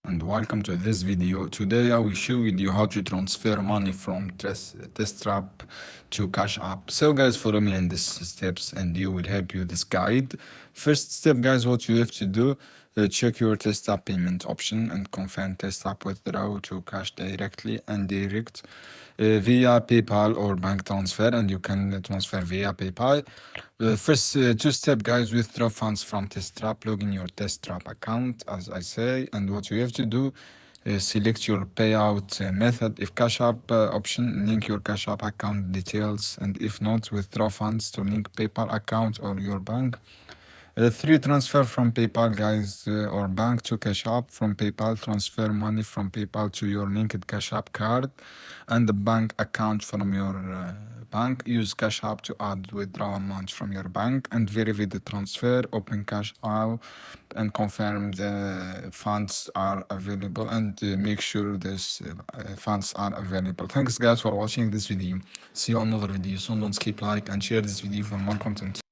And welcome to this video. Today I will show you how to transfer money from Testerup to Cash App. So guys, follow me in these steps and you will help you this guide. First step guys, what you have to do, check your Testerup payment option and confirm Testerup withdraw to cash directly and direct via PayPal or bank transfer, and you can transfer via PayPal. First two step guys, withdraw funds from Testerup. Log in your Testerup account as I say, and what you have to do is select your payout method. If Cash App option, link your Cash App account details, and if not, withdraw funds to link PayPal account or your bank. 3, transfer from PayPal guys or bank to Cash App. From PayPal, transfer money from PayPal to your linked Cash App card and the bank account from your bank. Use Cash App to add withdraw amount from your bank and verify the transfer. Open Cash App and confirm the funds are available, and make sure these funds are available. Thanks guys for watching this video. See you on another video soon. Don't skip like and share this video for more content.